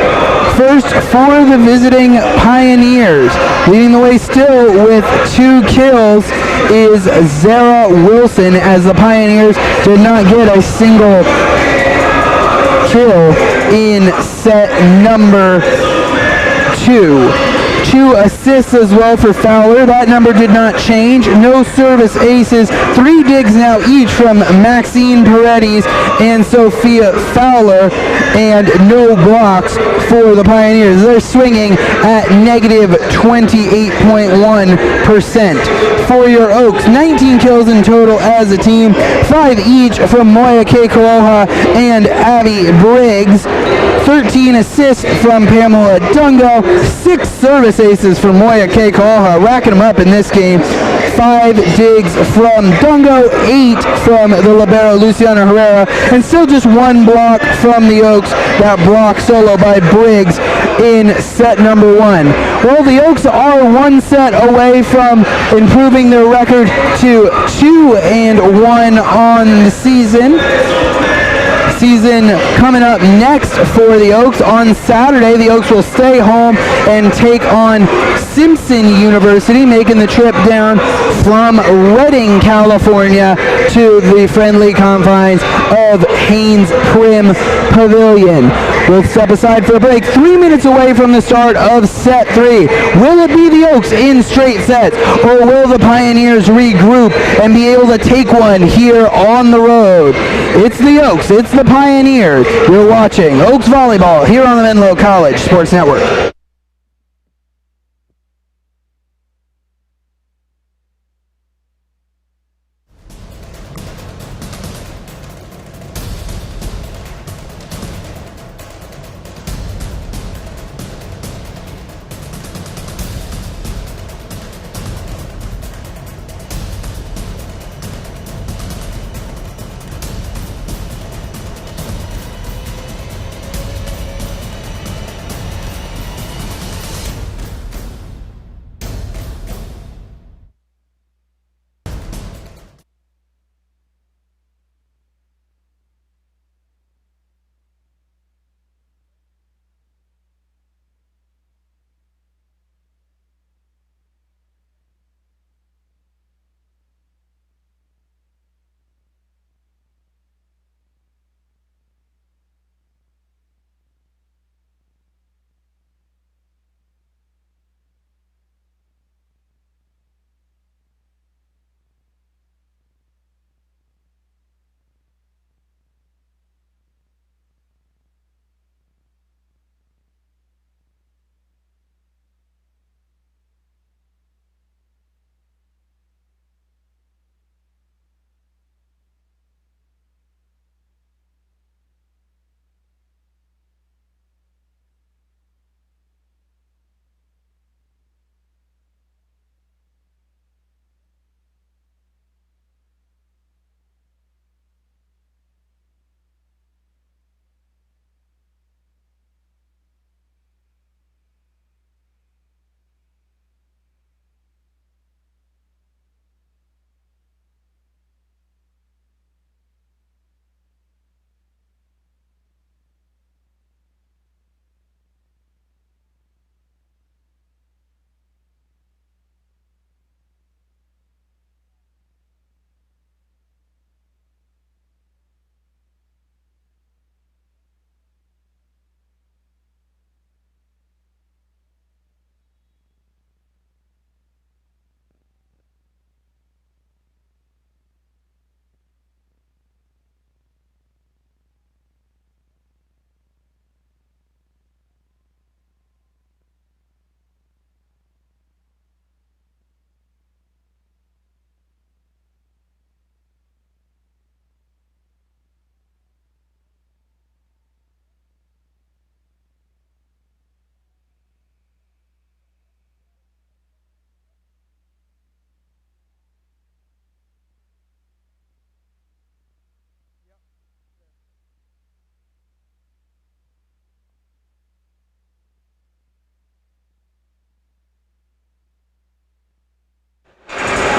First, for the visiting Pioneers, leading the way still with 2 kills is Zara Wilson, as the Pioneers did not get a single kill in set number 2. 2 assists as well for Fowler. That number did not change. No service aces. 3 digs now each from Maxine Paredes and Sophia Fowler, and no blocks for the Pioneers. They're swinging at negative 28.1%. For your Oaks, 19 kills in total as a team, 5 each from Moya Kekoha and Abby Briggs. 13 assists from Pamela Dungo, 6 service aces from Moya Kekoha, racking them up in this game. 5 digs from Dungo, 8 from the libero Luciana Herrera, and still just 1 block from the Oaks. That block solo by Briggs in set number 1. Well, the Oaks are 1 set away from improving their record to 2-1 on the season. Coming up next for the Oaks on Saturday. The Oaks will stay home and take on Simpson University, making the trip down from Redding, California to the friendly confines of Haynes Prim Pavilion. We'll step aside for a break. 3 minutes away from the start of set 3. Will it be the Oaks in straight sets, or will the Pioneers regroup and be able to take one here on the road? It's the Oaks, it's the Pioneers. You're watching Oaks Volleyball here on the Menlo College Sports Network.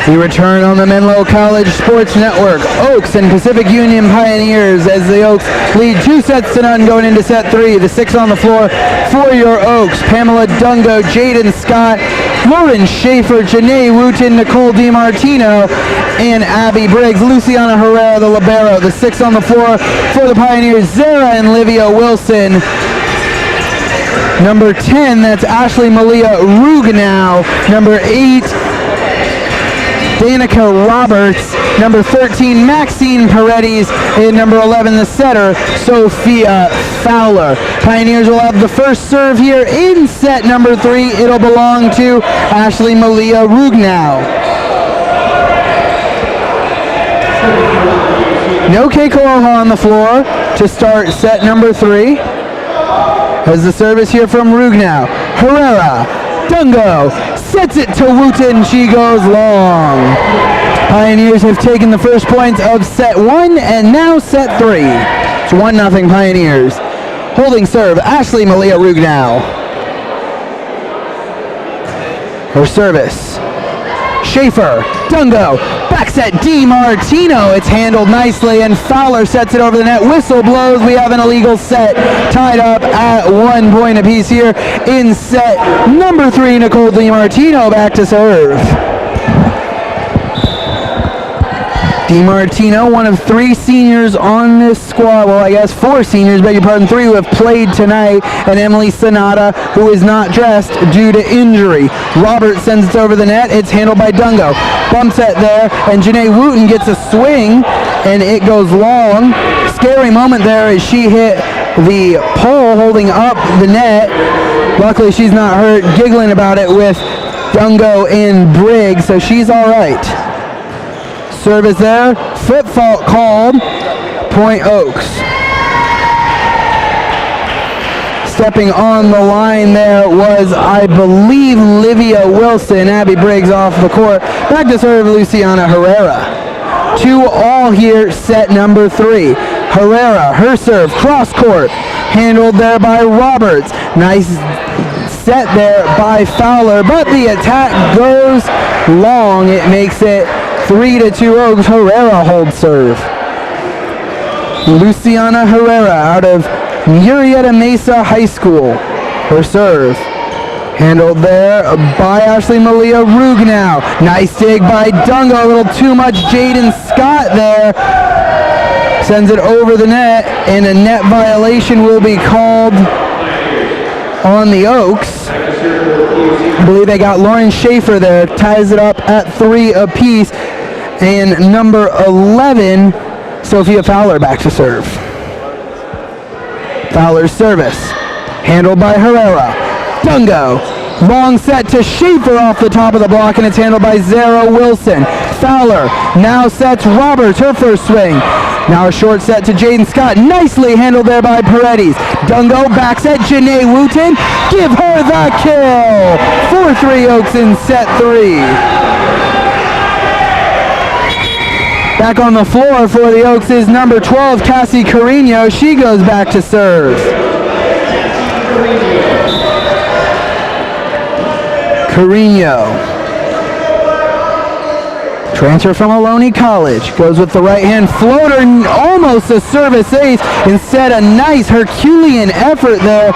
We return on the Menlo College Sports Network. Oaks and Pacific Union Pioneers as the Oaks lead 2-0 going into set 3. The 6 on the floor for your Oaks: Pamela Dungo, Jaden Scott, Lauren Schaefer, Janae Wooten, Nicole DiMartino, and Abby Briggs. Luciana Herrera, the libero. The 6 on the floor for the Pioneers: Zara and Livia Wilson. Number 10, that's Ashley Malia Rugnow. Number 8, Danica Roberts. Number 13, Maxine Paredes. And number 11, the setter, Sophia Fowler. Pioneers will have the first serve here in set number 3. It'll belong to Ashley Malia Rugnow. No Keikoha on the floor to start set number 3. As the service here from Rugnow. Herrera, Dungo, sets it to Wooten. She goes long. Pioneers have taken the first points of set 1 and now set 3. It's 1-0 Pioneers. Holding serve, Ashley Malia Rugnow. Her service. Schaefer, Dungo, back set DiMartino. It's handled nicely and Fowler sets it over the net. Whistle blows. We have an illegal set tied up at 1 point apiece here in set number 3. Nicole DiMartino back to serve. DiMartino, one of 3 seniors on this squad. Well, I guess 4 seniors, beg your pardon, 3 who have played tonight. And Emily Sonata, who is not dressed due to injury. Robert sends it over the net. It's handled by Dungo. Bump set there, and Janae Wooten gets a swing, and it goes long. Scary moment there as she hit the pole holding up the net. Luckily, she's not hurt. Giggling about it with Dungo and Briggs, so she's all right. Service there, foot fault called, point Oaks. Stepping on the line there was, I believe, Livia Wilson. Abby Briggs off the court. Back to serve, Luciana Herrera. 2-all here, set number 3. Herrera, her serve, cross court, handled there by Roberts. Nice set there by Fowler, but the attack goes long. It makes it 3-2 Oaks. Herrera holds serve. Luciana Herrera out of Murrieta Mesa High School. Her serve. Handled there by Ashley Malia Rugnow. Nice dig by Dungo. A little too much Jaden Scott there. Sends it over the net, and a net violation will be called on the Oaks. I believe they got Lauren Schaefer there. Ties it up at 3 apiece. And number 11, Sophia Fowler back to serve. Fowler's service. Handled by Herrera. Dungo. Long set to Schaefer off the top of the block, and it's handled by Zara Wilson. Fowler now sets Roberts, her first swing. Now a short set to Jaden Scott. Nicely handled there by Paredes. Dungo back set, Janae Wooten. Give her the kill. 4-3 Oaks in set 3. Back on the floor for the Oaks is number 12, Cassie Carino. She goes back to serve. Carino. Transfer from Ohlone College. Goes with the right hand floater. Almost a service ace. Instead, a nice Herculean effort there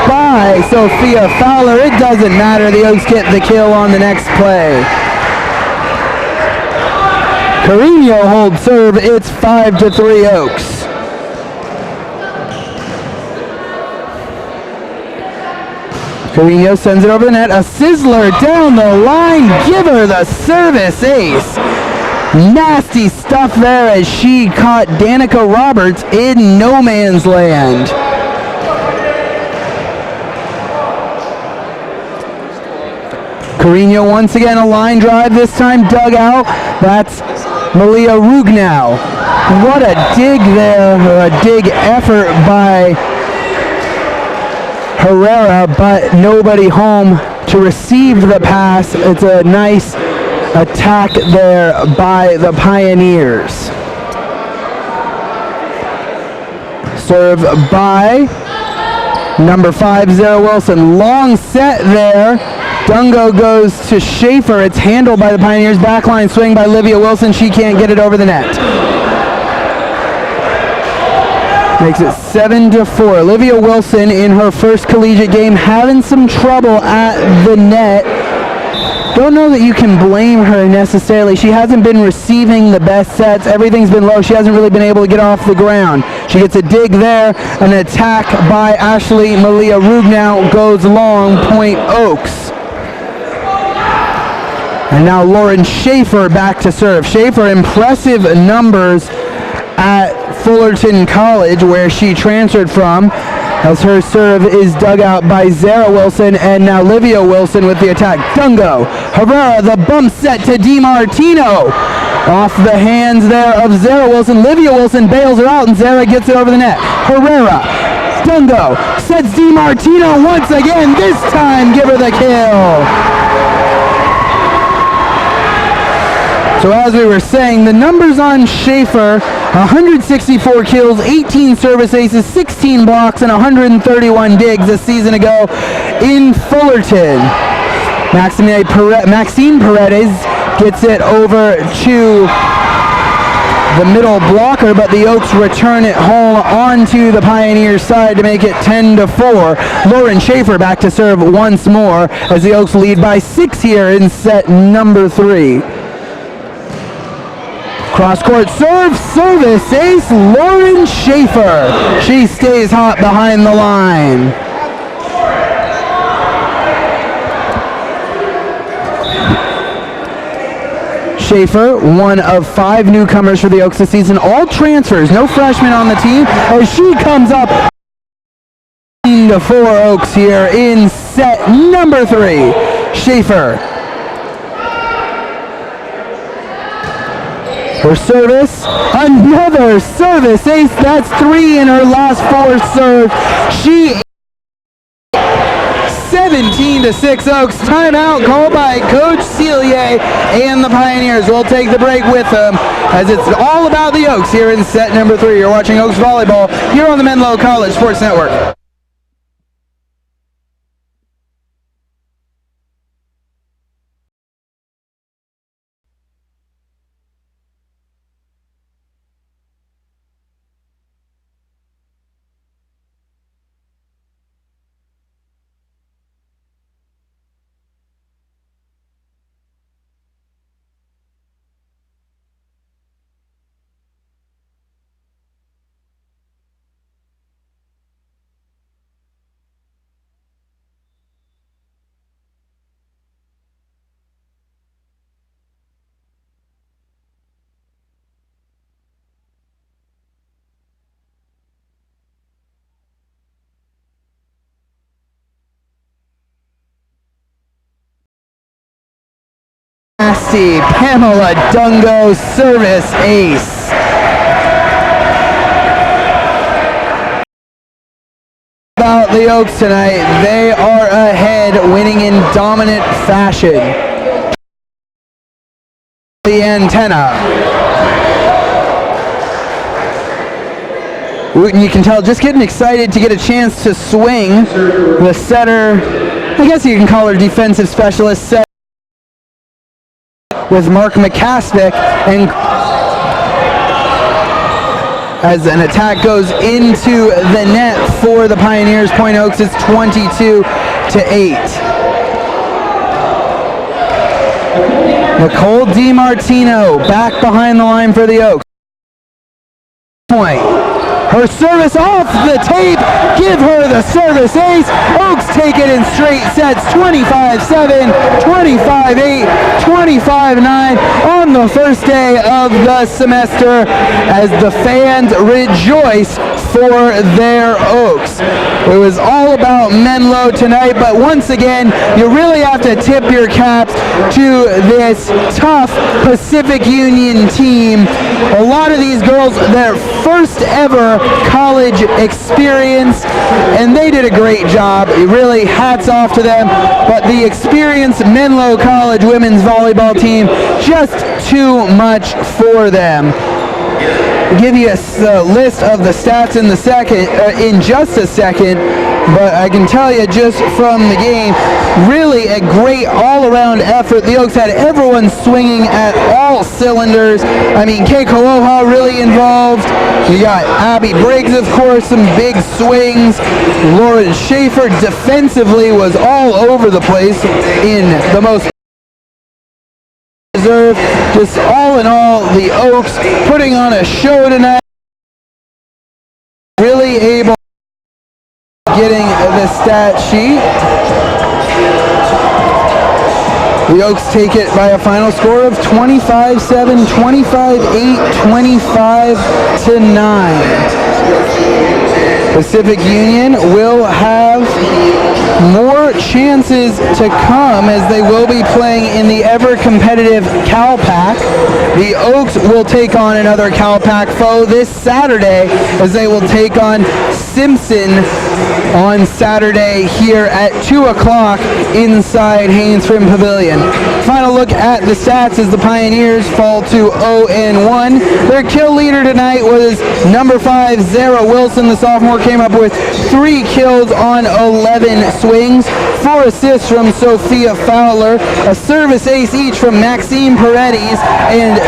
by Sophia Fowler. It doesn't matter. The Oaks get the kill on the next play. Carino holds serve. It's 5-3 Oaks. Carino sends it over the net. A sizzler down the line. Give her the service ace. Nasty stuff there as she caught Danica Roberts in no man's land. Carino once again a line drive, this time dug out. That's Malia Rugnow. What a dig there, or a dig effort by Herrera, but nobody home to receive the pass. It's a nice attack there by the Pioneers. Serve by number 5, Zara Wilson. Long set there. Dungo goes to Schaefer. It's handled by the Pioneers. Backline swing by Livia Wilson. She can't get it over the net. Makes it 7-4. Olivia Wilson in her first collegiate game having some trouble at the net. don't know that you can blame her necessarily. She hasn't been receiving the best sets. Everything's been low. She hasn't really been able to get off the ground. She gets a dig there. An attack by Ashley Malia Rugnow goes long, point Oaks. And now Lauren Schaefer back to serve. Schaefer, impressive numbers at Fullerton College, where she transferred from, as her serve is dug out by Zara Wilson, and now Livia Wilson with the attack. Dungo, Herrera, the bump set to DiMartino. Off the hands there of Zara Wilson. Livia Wilson bails her out, and Zara gets it over the net. Herrera, Dungo, sets DiMartino once again. This time, give her the kill. So as we were saying, the numbers on Schaefer, 164 kills, 18 service aces, 16 blocks, and 131 digs a season ago in Fullerton. Maxine Paredes gets it over to the middle blocker, but the Oaks return it home onto the Pioneers side to make it 10-4. Lauren Schaefer back to serve once more as the Oaks lead by 6 here in set number 3. Cross-court serve, service ace, Lauren Schaefer. She stays hot behind the line. Schaefer, one of 5 newcomers for the Oaks this season, all transfers, no freshmen on the team, as she comes up 10-4 Oaks here in set number 3. Schaefer. Her service, another service ace. That's 3 in her last 4 serves. She 17-6 Oaks. Timeout called by Coach Celier, and the Pioneers will take the break with them as it's all about the Oaks here in set number 3. You're watching Oaks Volleyball here on the Menlo College Sports Network. Nasty Pamela Dungo service ace. About the Oaks tonight, they are ahead, winning in dominant fashion. The antenna. You can tell, just getting excited to get a chance to swing. The setter, I guess you can call her defensive specialist, set with Mark McCastick, and as an attack goes into the net for the Pioneers, Point Oaks is 22-8. Nicole DiMartino back behind the line for the Oaks. Point. Her service off the tape. Give her the service ace. Oaks take it in straight sets, 25-7, 25-8, 25-9 on the first day of the semester as the fans rejoice for their Oaks. It was all about Menlo tonight, but once again, you really have to tip your caps to this tough Pacific Union team. A lot of these girls, their first ever college experience, and they did a great job. Really, hats off to them. But the experienced Menlo College women's volleyball team, just too much for them. I'll give you a list of the stats in just a second, but I can tell you just from the game, really a great all-around effort. The Oaks had everyone swinging at all cylinders. I mean, Kay Kaloha really involved. You got Abby Briggs, of course, some big swings. Lauren Schaefer defensively was all over the place in the most deserve. Just all in all, the Oaks putting on a show tonight. Really able getting the stat sheet. The Oaks take it by a final score of 25-7, 25-8, 25-9. Pacific Union will have more chances to come as they will be playing in the ever-competitive CalPAC. The Oaks will take on another CalPAC foe this Saturday as they will take on Simpson on Saturday here at 2 o'clock inside Haynes Prim Pavilion. Final look at the stats as the Pioneers fall to 0-1. Their kill leader tonight was number 5, Zara Wilson. The sophomore came up with 3 kills on 11 swings, 4 assists from Sophia Fowler, a service ace each from Maxine Paredes and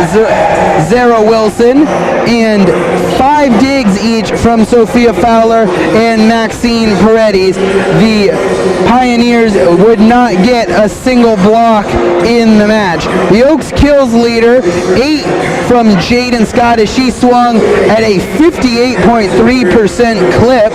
Zara Wilson, and 5 digs each from Sophia Fowler and Maxine Paredes. The Pioneers would not get a single block in the match. The Oaks kills leader, 8 from Jaden Scott as she swung at a 58.3% clip.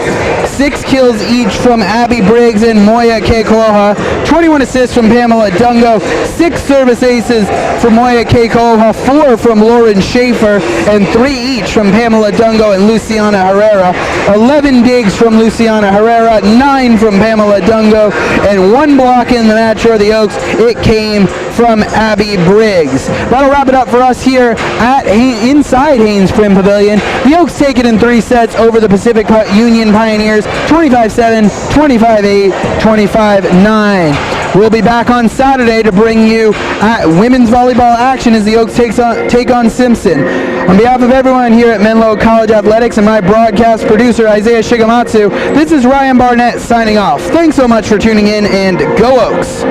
6 kills each from Abby Briggs and Moya Kekoha. 21 assists from Pamela Dungo. 6 service aces from Moya Kekoha. 4 from Lauren Schaefer and 3 each from Pamela Dungo and Luciana Herrera. 11 digs from Luciana Herrera. 9 from Pamela Dungo and 1 block in the match for the Oaks. It came from Abby Briggs. That'll wrap it up for us here at inside Haynes Prim Pavilion. The Oaks take it in 3 sets over the Pacific Union Pioneers, 25-7, 25-8, 25-9. We'll be back on Saturday to bring you women's volleyball action as the Oaks take on Simpson. On behalf of everyone here at Menlo College Athletics and my broadcast producer Isaiah Shigematsu, this is Ryan Barnett signing off. Thanks so much for tuning in, and go Oaks!